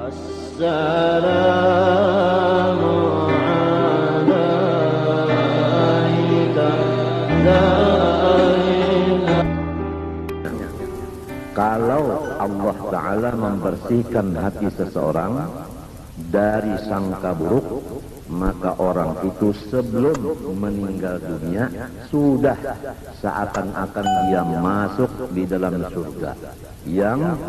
Assalamu alayka Kalau Allah Ta'ala membersihkan hati seseorang dari sangka buruk, maka orang itu sebelum meninggal dunia sudah seakan-akan dia masuk di dalam surga yang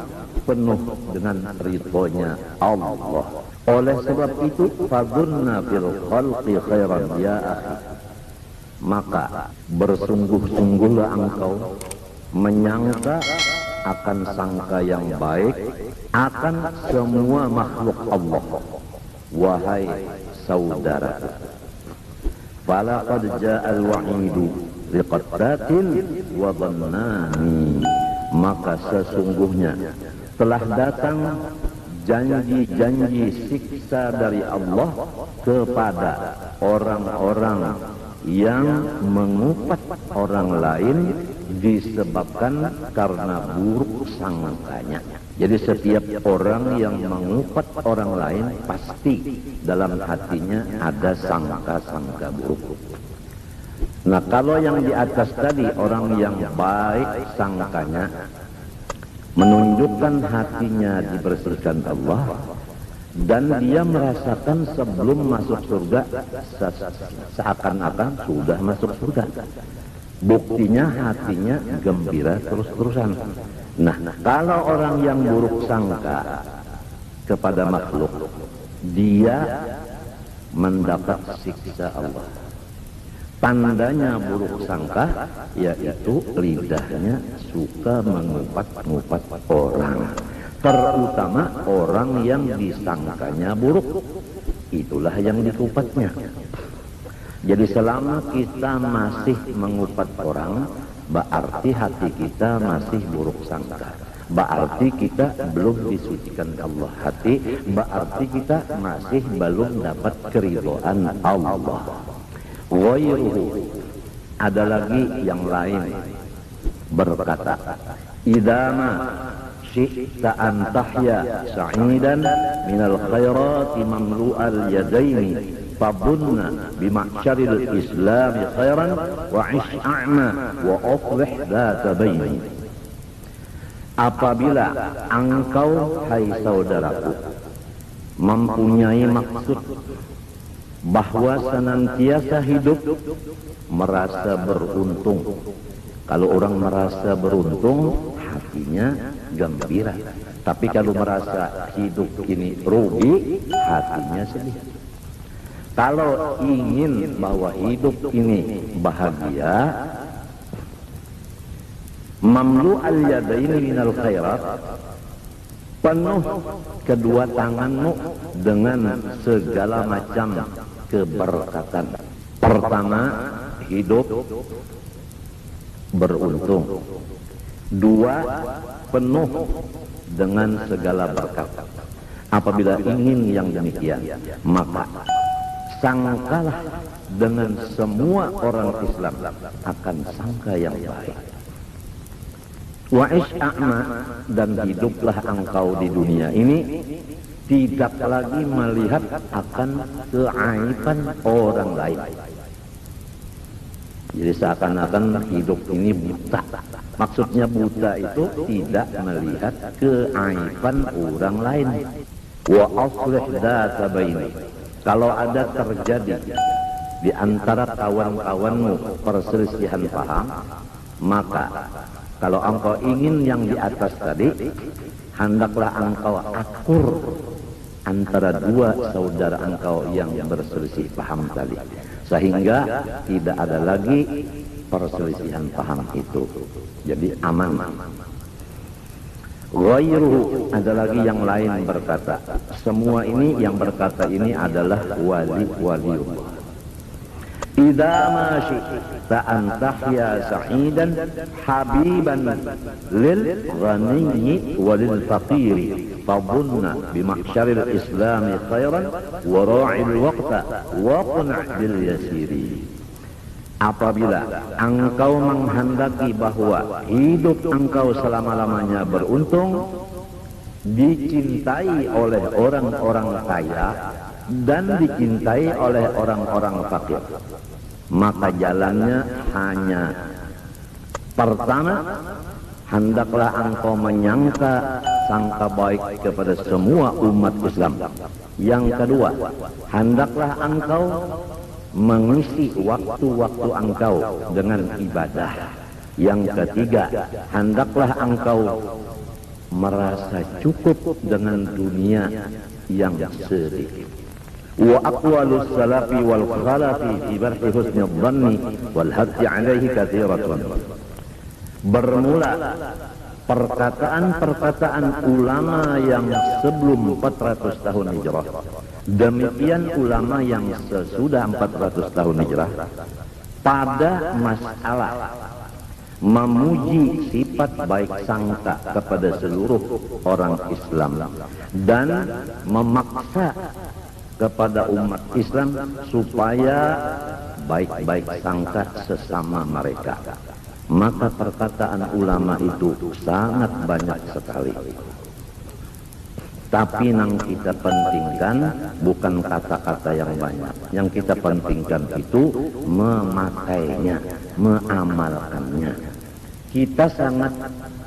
penuh dengan ridhonya Allah. Oleh sebab itu, fadunna fil khalqi khairan ya akhi, maka bersungguh-sungguhlah engkau menyangka akan sangka yang baik akan semua makhluk Allah, wahai saudara. Falaqad ja'al wa'idu liqattatil wa dhannani, maka sesungguhnya telah datang janji-janji siksa dari Allah kepada orang-orang yang mengupat orang lain disebabkan karena buruk sangkanya. Jadi setiap orang yang mengupat orang lain pasti dalam hatinya ada sangka-sangka buruk. Nah, kalau yang di atas tadi orang yang baik sangkanya, menunjukkan hatinya dibersihkan Allah, dan dia merasakan sebelum masuk surga seakan-akan sudah masuk surga. Buktinya hatinya gembira terus-terusan. Nah, kalau orang yang buruk sangka kepada makhluk, dia mendapat siksa Allah. Tandanya buruk sangka yaitu lidahnya suka mengupat-ngupat orang, terutama orang yang disangkanya buruk, itulah yang dikupatnya. Jadi selama kita masih mengupat orang, berarti hati kita masih buruk sangka, berarti kita belum disucikan Allah hati, berarti kita masih belum dapat keridhaan Allah. Ghairuhu, ada lagi yang lain berkata, idama syi'ta an tahya sa'idan minal khairati mamlu'al yadaini fabunna bima'syaril islami khairan wa ish'a'ma wa aflih dhata baini. Apabila engkau, hai saudaraku, mempunyai maksud bahwa senantiasa hidup merasa beruntung. Kalau orang merasa beruntung, hatinya gembira. Tapi kalau merasa hidup ini rugi, hatinya sedih. Kalau ingin bahwa hidup ini bahagia, mamlu al-yadaini minal khairat, penuh kedua tanganmu dengan segala macam keberkatan. Pertama, hidup beruntung. Dua, penuh dengan segala berkat. Apabila ingin yang demikian, maka sangkalah dengan semua orang Islam akan sangka yang baik. Wa ish'a'ma, dan hiduplah engkau di dunia ini tidak lagi melihat akan keaiban orang lain. Jadi seakan-akan hidup ini buta. Maksudnya buta itu tidak melihat keaiban orang lain. Wa aslih dhata baini, kalau ada terjadi di antara kawan-kawanmu perselisihan paham, maka kalau engkau ingin yang di atas tadi, hendaklah engkau akur antara dua saudara engkau yang berselisih paham tadi, sehingga tidak ada lagi perselisihan paham itu, jadi aman. Ghairuhu, ada lagi yang lain berkata, semua ini yang berkata ini adalah wali-waliullah. Idza ma syi'ta an tahya sa'idan habiban lil ghaniyyi walil faqiri fadunna bimahsyaril islami khairan wa ra'il waqta wa qun' bil yasiri. Apabila engkau menghendaki bahwa hidup engkau selama-lamanya beruntung, dicintai oleh orang-orang kaya dan dicintai oleh orang-orang fakir, maka jalannya hanya pertama, hendaklah engkau menyangka sangka baik kepada semua umat Islam. Yang kedua, hendaklah engkau mengisi waktu-waktu engkau dengan ibadah. Yang ketiga, hendaklah engkau merasa cukup dengan dunia yang sedikit. Wa aqwalus salafi wal khalafi fi barhi husni dhanni wal haddi alaihi katsiratun. Bermula perkataan-perkataan ulama yang sebelum 400 tahun hijrah, demikian ulama yang sesudah 400 tahun hijrah, pada masalah memuji sifat baik sangka kepada seluruh orang Islam dan memaksa kepada umat Islam supaya baik-baik sangka sesama mereka. Maka perkataan ulama itu sangat banyak sekali. Tapi yang kita pentingkan bukan kata-kata yang banyak. Yang kita pentingkan itu memakainya, mengamalkannya. Kita sangat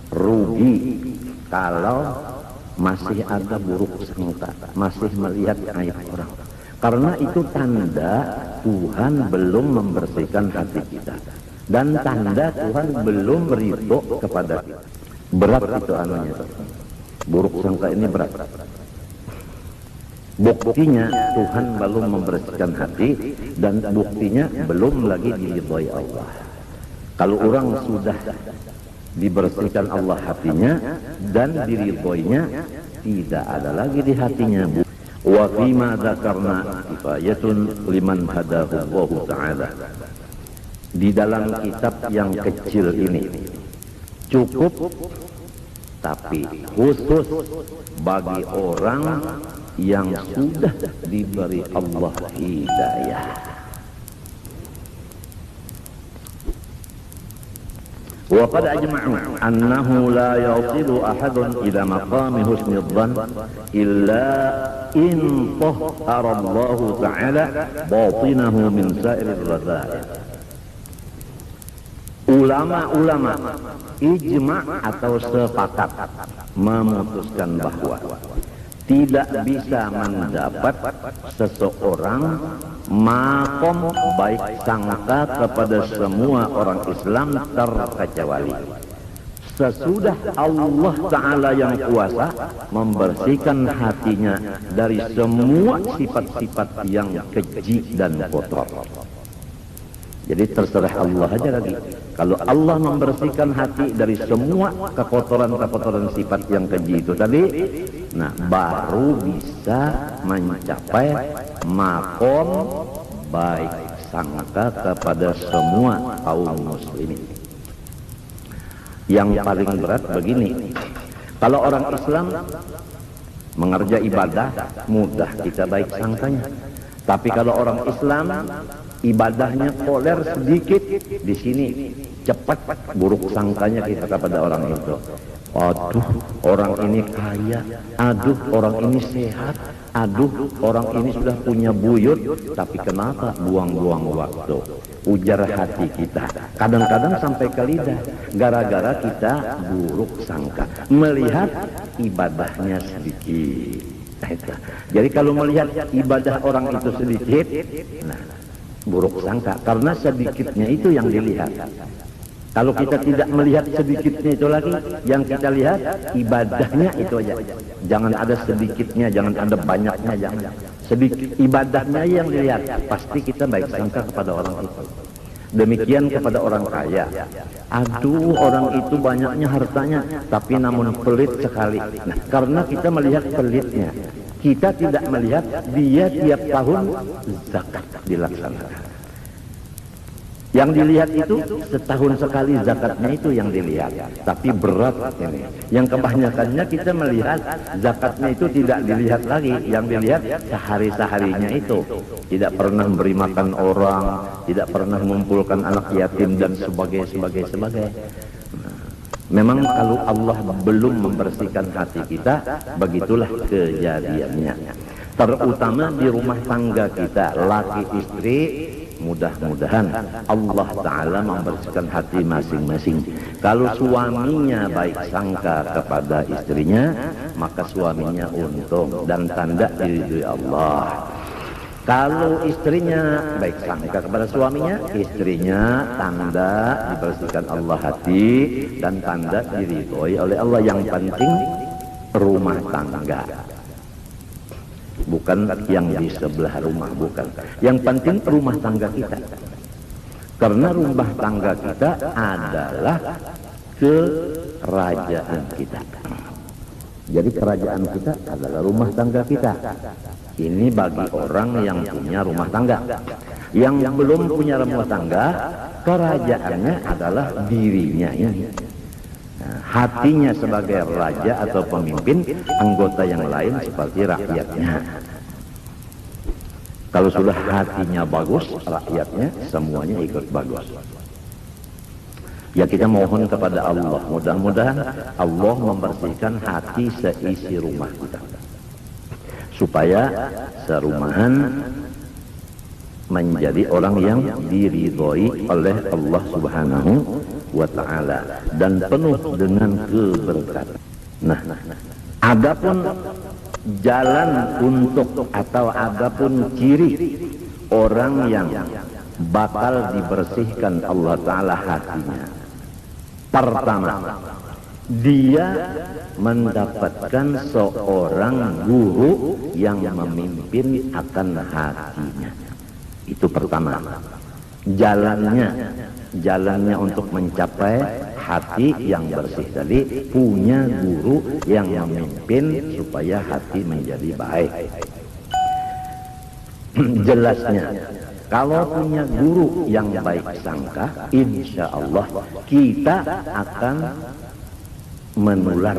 rugi kalau masih ada buruk sangka, masih melihat aib orang. Karena itu tanda Tuhan belum membersihkan hati kita. Dan tanda Tuhan belum ridho kepada kita. Berat itu anunya. Buruk sangka ini berat. Buktinya Tuhan belum membersihkan hati, dan buktinya belum lagi diridhoi Allah. Kalau orang sudah dibersihkan Allah hatinya dan diridhoinya, tidak ada lagi di hatinya. Wa fima dzakarna kifayatun liman hadahu Allah Ta'ala. Di dalam kitab yang kecil ini cukup, tapi khusus bagi orang yang sudah diberi Allah hidayah. Wa qad ajma'u annahu la yasilu ahadun ila maqami husnil dhann illa in tahhara Allah Ta'ala batinahu min sa'iril radha'il. Ulama-ulama ijma' atau sepakat memutuskan bahwa tidak bisa mendapat seseorang makom baik sangka kepada semua orang Islam terkecuali sesudah Allah Ta'ala yang kuasa membersihkan hatinya dari semua sifat-sifat yang keji dan kotor. Jadi terserah Allah aja lagi. Kalau Allah membersihkan hati dari semua kekotoran-kekotoran sifat yang keji itu tadi, nah baru bisa mencapai makom baik sangka kepada semua kaum muslimin. Yang paling berat begini, kalau orang Islam mengerjakan ibadah mudah kita baik sangkanya. Tapi kalau orang Islam ibadahnya koler sedikit, di sini cepat buruk sangkanya kita kepada orang itu. Aduh, orang ini kaya, aduh orang ini sehat, aduh orang ini sudah punya buyut, tapi kenapa buang-buang waktu? Ujar hati kita, kadang-kadang sampai ke lidah, gara-gara kita buruk sangka, melihat ibadahnya sedikit. Jadi kalau melihat ibadah orang itu sedikit, nah buruk sangka, karena sedikitnya itu yang dilihat. Kalau kita tidak melihat sedikitnya itu lagi, yang kita lihat ibadahnya itu aja. Jangan ada sedikitnya, jangan ada banyaknya, jangan. Sedikit ibadahnya yang dilihat, pasti kita baik sangka kepada orang itu. Demikian kepada orang kaya. Aduh, orang itu banyaknya hartanya, tapi namun pelit sekali. Nah, karena kita melihat pelitnya, kita tidak melihat dia tiap tahun zakat dilaksanakan. Yang dilihat itu setahun sekali zakatnya itu yang dilihat. Tapi berat ini. Yang kebanyakannya kita melihat zakatnya itu tidak dilihat lagi. Yang dilihat sehari-seharinya itu. Tidak pernah memberi makan orang, tidak pernah mengumpulkan anak yatim dan sebagainya. Memang kalau Allah belum membersihkan hati kita, begitulah kejadiannya. Terutama di rumah tangga kita, laki istri, mudah-mudahan Allah Ta'ala membersihkan hati masing-masing. Kalau suaminya baik sangka kepada istrinya, maka suaminya untung dan tanda diridhoi Allah. Kalau istrinya baik sangka kepada suaminya, istrinya tanda dibersihkan Allah hati dan tanda diridhoi oleh Allah. Yang penting rumah tangga, bukan yang di sebelah rumah, bukan. Yang penting rumah tangga kita, karena rumah tangga kita adalah kerajaan kita. Jadi kerajaan kita adalah rumah tangga kita. Ini bagi orang yang punya rumah tangga. Yang belum punya rumah tangga, kerajaannya adalah dirinya ini. Nah, hatinya sebagai raja atau pemimpin, anggota yang lain seperti rakyatnya. Kalau sudah hatinya bagus, rakyatnya semuanya ikut bagus. Ya, kita mohon kepada Allah, mudah-mudahan Allah membersihkan hati seisi rumah kita, supaya serumahan menjadi orang yang diridhoi oleh Allah Subhanahu wa Ta'ala dan penuh dengan keberkatan. Nah, adapun jalan untuk atau adapun ciri orang yang bakal dibersihkan Allah Ta'ala hatinya, pertama, dia mendapatkan seorang guru yang memimpin akan hatinya. Itu pertama. Jalannya untuk mencapai hati yang bersih tadi, punya guru yang memimpin supaya hati menjadi baik. Jelasnya, kalau punya guru yang baik sangka, insya Allah kita akan menular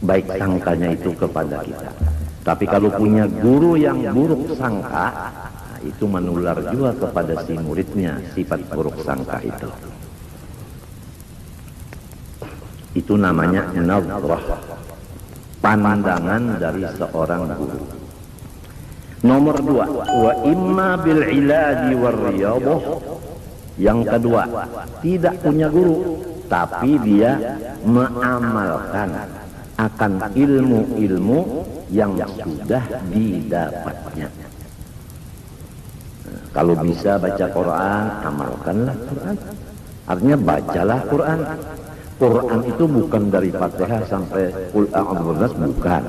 baik sangkanya itu kepada kita. Tapi kalau punya guru yang buruk sangka, itu menular juga kepada si muridnya sifat buruk sangka itu. Itu namanya nadrah, pandangan dari seorang guru. Nomor dua, wa imma bil ilaji war riyadhah. Yang kedua, tidak punya guru, tapi dia mengamalkan akan ilmu-ilmu yang sudah didapatnya. Kalau bisa baca Quran, amalkanlah Quran. Artinya bacalah Quran. Quran itu bukan dari Fatihah sampai Qul a'udzu birabbin nas, bukan.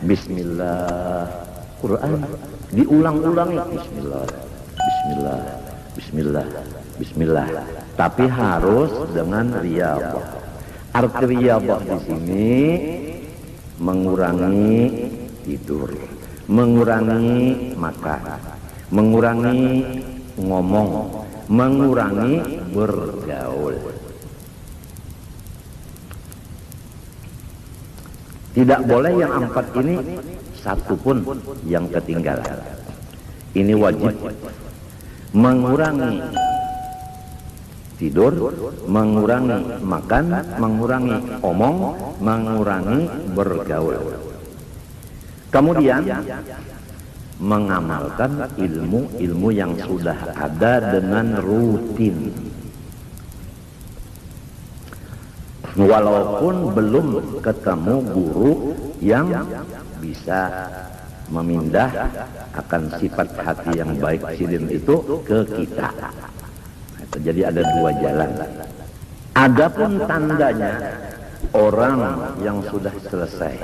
Bismillah. Quran diulang-ulangi, Bismillah, Bismillah, Bismillah, Bismillah. Tapi harus dengan riyadhah. Arti riyadhah di sini mengurangi tidur, mengurangi makan, mengurangi ngomong, mengurangi bergaul. Tidak boleh yang empat ini satu pun yang ketinggalan. Ini wajib. Mengurangi tidur, mengurangi makan, mengurangi omong, mengurangi bergaul. Kemudian mengamalkan ilmu-ilmu yang sudah ada dengan rutin. Walaupun belum ketemu guru yang bisa memindah akan sifat hati yang baik sidin itu ke kita. Jadi ada dua jalan. Adapun tandanya orang yang sudah selesai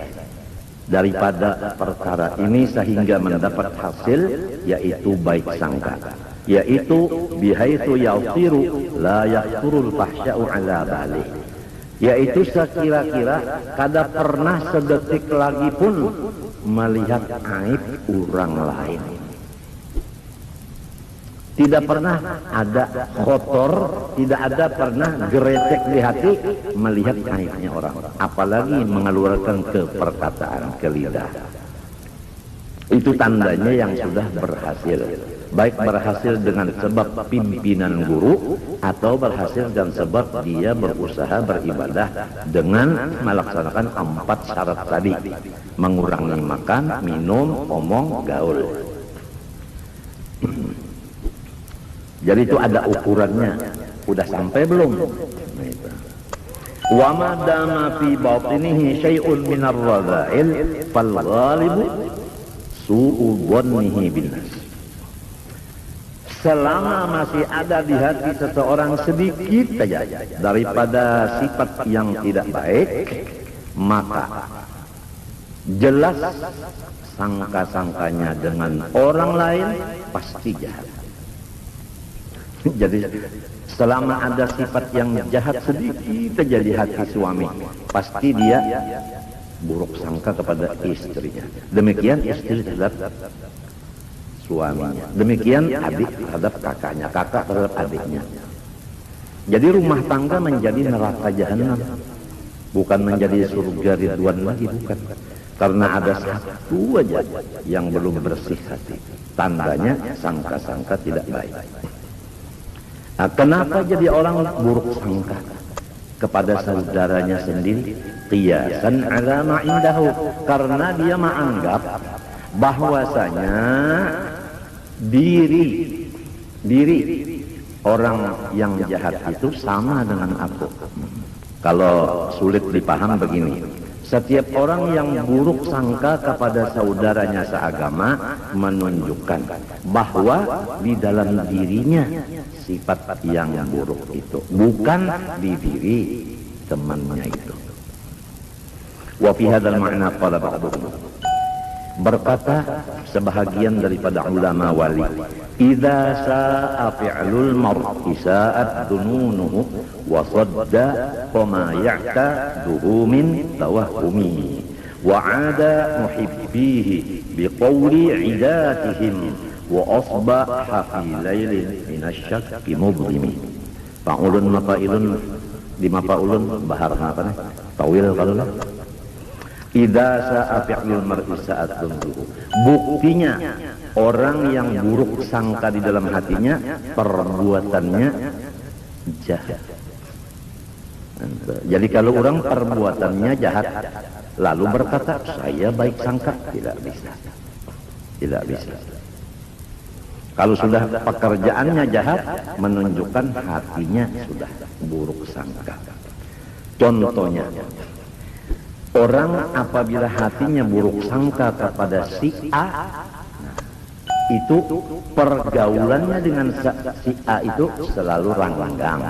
daripada perkara ini sehingga mendapat hasil, yaitu baik sangka, yaitu bihaitsu yausiru la yaqturul fahsya'u ala bali, yaitu sekira-kira kada pernah sedetik lagi pun melihat aib orang lain. Tidak pernah ada kotor, tidak ada pernah geretek di hati melihat aibnya orang, apalagi mengeluarkan ke perkataan, ke lidah. Itu tandanya yang sudah berhasil. Baik berhasil dengan sebab pimpinan guru atau berhasil dan sebab dia berusaha beribadah dengan melaksanakan 4 syarat tadi. Mengurangi makan, minum, omong, gaul. Jadi itu ada ukurannya. Udah sampai belum? Wa ma dama fi batinihi syai'un minar radha'il fal ghalibu su'u dhannihi bin nas. Selama masih ada di hati seseorang sedikit saja daripada sifat yang tidak baik, maka jelas sangka-sangkanya dengan orang lain pasti jahat. Jadi selama ada sifat yang jahat sedikit saja di hati suami, pasti dia buruk sangka kepada istrinya. Demikian istri terhadap suaminya. Demikian adik terhadap kakaknya, kakak terhadap adiknya. Jadi rumah tangga menjadi neraka jahanam, bukan menjadi surga ridwan lagi, bukan. Karena ada satu aja yang belum bersih hati. Tandanya sangka-sangka tidak baik. Nah, kenapa jadi orang buruk sangka kepada saudaranya sendiri? Qiyasan ala ma indahu, karena dia menganggap bahwasanya diri orang yang jahat itu sama dengan aku. Kalau sulit dipaham begini, setiap orang yang buruk sangka kepada saudaranya seagama menunjukkan bahwa di dalam dirinya sifat yang buruk itu, bukan di diri temannya itu. Wa fi hadzal ma'na qala ba'dhum, berkata sebahagian daripada ulama wali, idza sa'a fi'lul mar'i sa'at dununuhu wa sadda qama ya'taduhu min tawahhumi wa 'ada muhibbihi biqawli 'idatihim wa asbaha fi lailin minasyakki mudlimi. Fa'ulun mafa'ilun di mafa'ulun bahar apa nih? Tawil kalau lah. Idza sa'a fi'lul mar'i sa'at dunuhu. Buktinya orang yang buruk sangka di dalam hatinya, perbuatannya jahat. Jadi kalau orang perbuatannya jahat lalu berkata saya baik sangka, tidak bisa. Tidak bisa. Kalau sudah pekerjaannya jahat, menunjukkan hatinya sudah buruk sangka. Contohnya, orang apabila hatinya buruk sangka kepada si A, itu pergaulannya dengan si A itu selalu ranggang.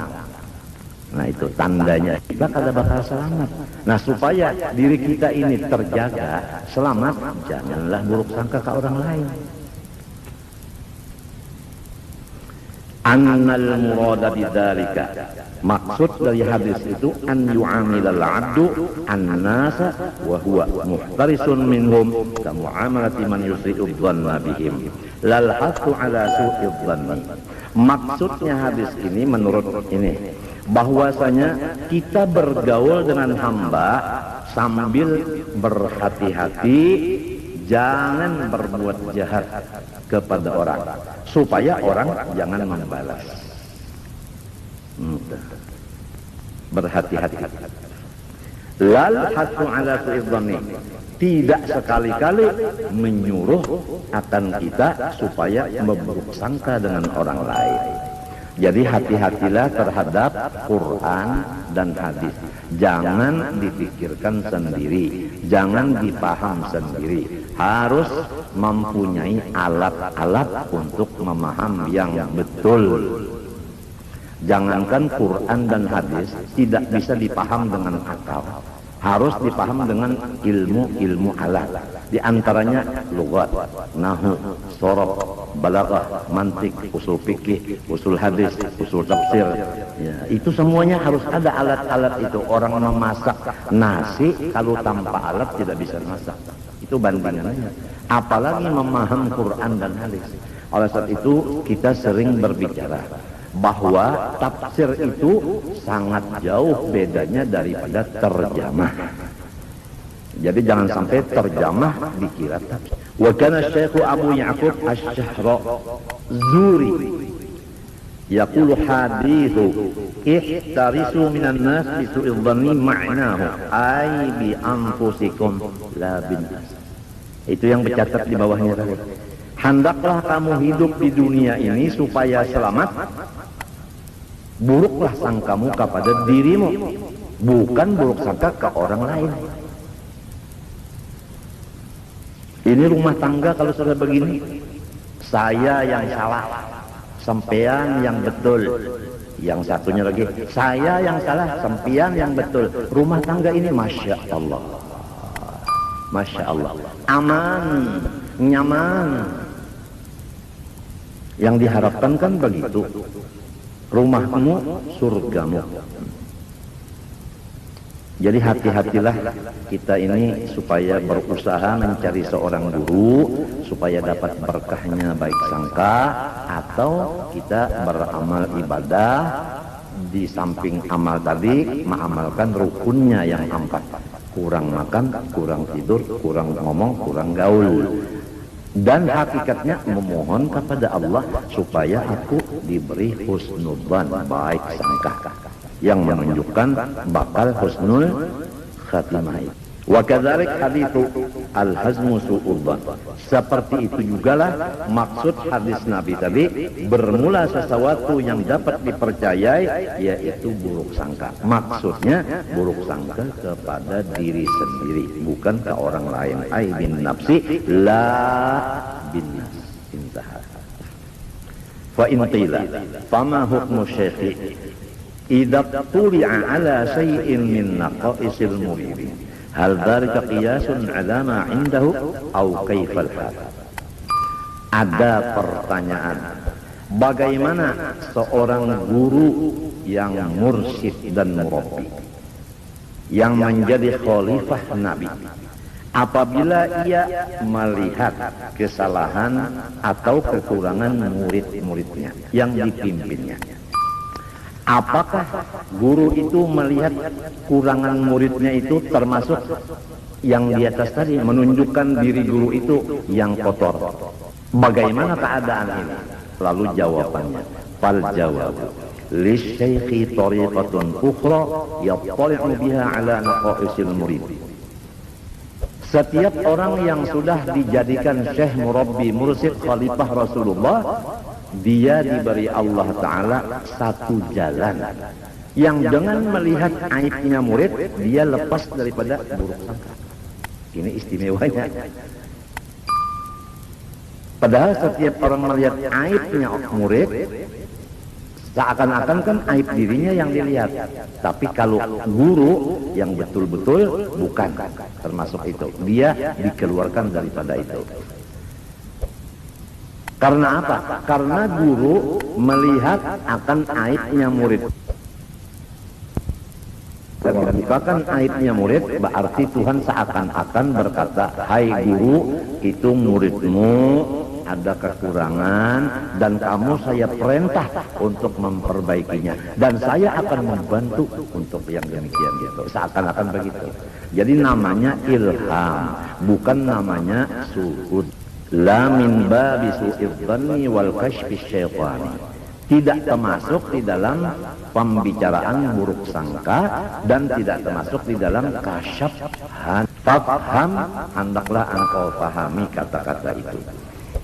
Nah itu tandanya kita kada bakal selamat. Nah supaya diri kita ini terjaga selamat, janganlah buruk sangka ke orang lain. Annal murada bidzalika, maksud dari hadis itu an yu'amilal 'abdu an-nasa wa huwa muhtarisun minhum ka mu'amalati man yusri'u dhanna bihim lal hasu ala su'i dhanni. Maksudnya hadis ini menurut ini bahwasanya kita bergaul dengan hamba sambil berhati-hati jangan berbuat jahat kepada orang supaya orang jangan membalas. Berhati-hati. Lal hasu ala su'idzani, tidak sekali-kali menyuruh akan kita supaya memburuk sangka dengan orang lain. Jadi hati-hatilah terhadap Quran dan hadis. Jangan dipikirkan sendiri, jangan dipaham sendiri. Harus mempunyai alat-alat untuk memaham yang betul. Jangankan Quran dan hadis tidak bisa dipaham dengan akal. Harus dipaham dengan ilmu-ilmu alat. Di antaranya lughat, nahwu, sorof, balaghah, mantik, usul fikih, usul hadis, usul tafsir. Ya, itu semuanya harus ada alat-alat itu. Orang memasak nasi kalau tanpa alat tidak bisa masak. Itu bandingannya. Apalagi memaham Quran dan hadis. Oleh sebab itu kita sering berbicara bahwa tafsir itu sangat jauh bedanya daripada terjemah. Jadi jangan sampai terjemah dikira tafsir. Wa kana Syekh Abu Ya'qub Asy-Syahra'Zuri yaqulu hadithu ihtarisu minan nas bi su'i dhanni ma'nahu ay bi anfusikum la bin nas. Itu yang bercatat di bawahnya tadi. Hendaklah kamu hidup di dunia ini supaya selamat. Buruklah sangkamu kepada dirimu, bukan buruk sangka ke orang lain. Ini rumah tangga kalau sudah begini, saya yang salah, sampean yang betul. Yang satunya lagi, saya yang salah, sampean yang betul. Rumah tangga ini Masya Allah, Masya Allah, aman, nyaman. Yang diharapkan kan begitu, rumahmu surgamu. Jadi hati-hatilah kita ini supaya berusaha mencari seorang guru supaya dapat berkahnya baik sangka, atau kita beramal ibadah di samping amal tadi mengamalkan rukunnya yang 4. Kurang makan, kurang tidur, kurang ngomong, kurang gaul. Dan hakikatnya memohon kepada Allah supaya aku diberi husnudzan, baik sangka, yang menunjukkan bakal husnul khatimah. Wa kadzalik haditsu al-hazmu su'udzan. Seperti itu jugalah maksud hadis Nabi tadi, bermula sesuatu yang dapat dipercayai yaitu buruk sangka. Maksudnya buruk sangka kepada diri sendiri, bukan ke orang lain. Ai bin nafsi la bin nas. Intaha. Fa in qila fama hukmu syekhi idza tuli'a ala syai'in min naqaisil muridin hal dzalika qiyasun 'ala ma 'indahu aw kaifal hal. Ada pertanyaan, bagaimana seorang guru yang mursyid dan murabbi yang menjadi khalifah Nabi apabila ia melihat kesalahan atau kekurangan murid-muridnya yang dipimpinnya? Apakah guru itu melihat kurangan muridnya itu termasuk yang di atas tadi, menunjukkan diri guru itu yang kotor? Bagaimana keadaan ini? Lalu jawabannya, fal jawab lisyaikhi tariqatun ukhra yattali'u biha ala naqaisil murid. Setiap orang yang sudah dijadikan syekh, murabbi, mursyid, khalifah Rasulullah, dia diberi Allah Ta'ala satu jalan yang dengan melihat aibnya murid, dia lepas daripada buruk sangka. Ini istimewanya. Padahal setiap orang melihat aibnya murid, seakan-akan kan aib dirinya yang dilihat. Tapi kalau guru yang betul-betul bukan termasuk itu, dia dikeluarkan daripada itu. Karena apa? Karena guru melihat akan aibnya murid. Dan membukakan aibnya murid, berarti Tuhan seakan-akan berkata, hai guru, itu muridmu ada kekurangan dan kamu saya perintah untuk memperbaikinya. Dan saya akan membantu untuk yang demikian gitu. Seakan-akan begitu. Jadi namanya ilham, bukan namanya suhud. La min babi su'idzanni wal kashfi syaitani. Tidak termasuk di dalam pembicaraan buruk sangka dan tidak termasuk di dalam kasyafan. Faham, hendaklah engkau pahami kata-kata itu.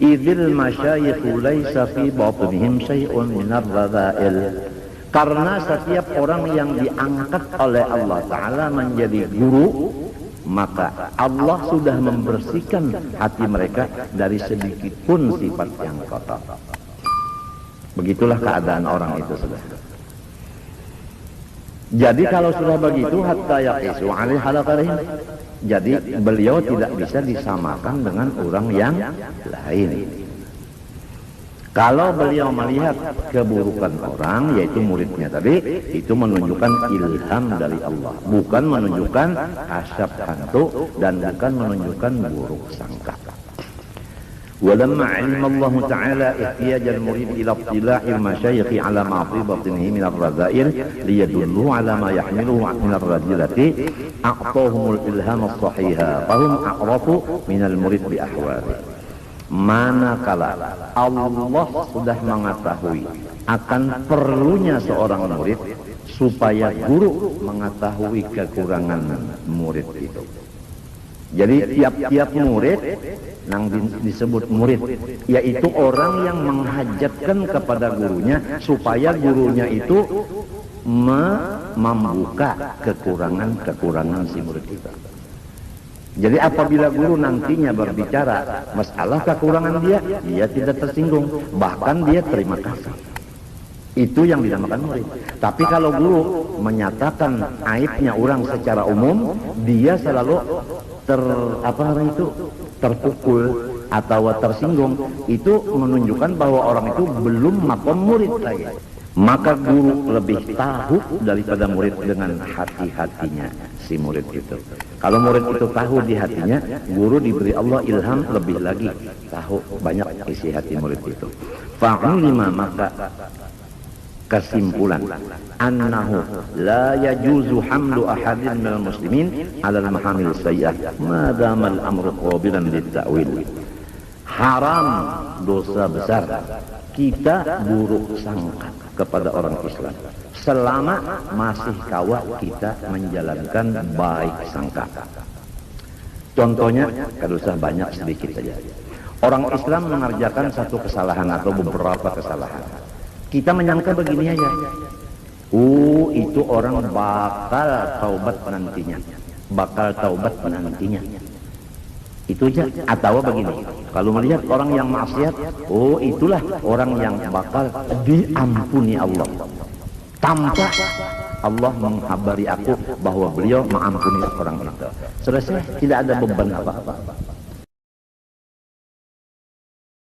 Idzil masyayikhu laisa fi batinihim syai'un minar radha'il. Karena setiap orang yang diangkat oleh Allah Ta'ala menjadi guru, maka Allah sudah membersihkan hati mereka dari sedikit pun sifat yang kotor. Begitulah keadaan orang itu sudah. Jadi kalau sudah begitu, hatta yaqisu alaihi halakarihim. Jadi beliau tidak bisa disamakan dengan orang yang lain. Kalau beliau melihat keburukan orang, yaitu muridnya tadi, itu menunjukkan ilham dari Allah, bukan menunjukkan asyab hantu dan bukan menunjukkan buruk sangka. ولما علم الله تعالى احتياج المريد إلى اطلاع المشايخ على ما في بطنه من الرذائل ليدلوا على ما يحمله من الرذيلة أعطاهم الإلهام الصحيح فهم أعرف من المريد بأحواله. Manakala Allah sudah mengetahui akan perlunya seorang murid supaya guru mengetahui kekurangan murid itu. Jadi tiap-tiap murid yang disebut murid, yaitu orang yang menghajatkan kepada gurunya supaya gurunya itu membuka kekurangan-kekurangan si murid itu. Jadi apabila guru nantinya berbicara masalah kekurangan dia tidak tersinggung, bahkan dia terima kasih. Itu yang dinamakan murid. Tapi kalau guru menyatakan aibnya orang secara umum, dia selalu terpukul atau tersinggung. Itu menunjukkan bahwa orang itu belum makom murid lagi. Maka guru lebih tahu daripada murid dengan hati-hatinya si murid itu. Kalau murid itu tahu di hatinya, guru diberi Allah ilham lebih lagi tahu banyak isi hati murid itu. Fa'ulima, maka kesimpulan annahu la yajuzu hamlu ahadin minal muslimin ala al-mahamil sayyah ma dama al-amru qabilan lit-ta'wil. Haram, dosa besar kita buruk sangka kepada orang Islam selama masih kawat kita menjalankan baik sangka. Contohnya, kalau usah banyak, sedikit saja. Orang Islam mengerjakan satu kesalahan atau beberapa kesalahan. Kita menyangka begini aja, itu orang bakal taubat nantinya. Itu aja. Atau begini, kalau melihat orang yang maksiat, itulah orang yang bakal diampuni Allah, tanpa Allah menghabari aku bahwa beliau mengampuni orang itu. Selesai, tidak ada beban apa-apa.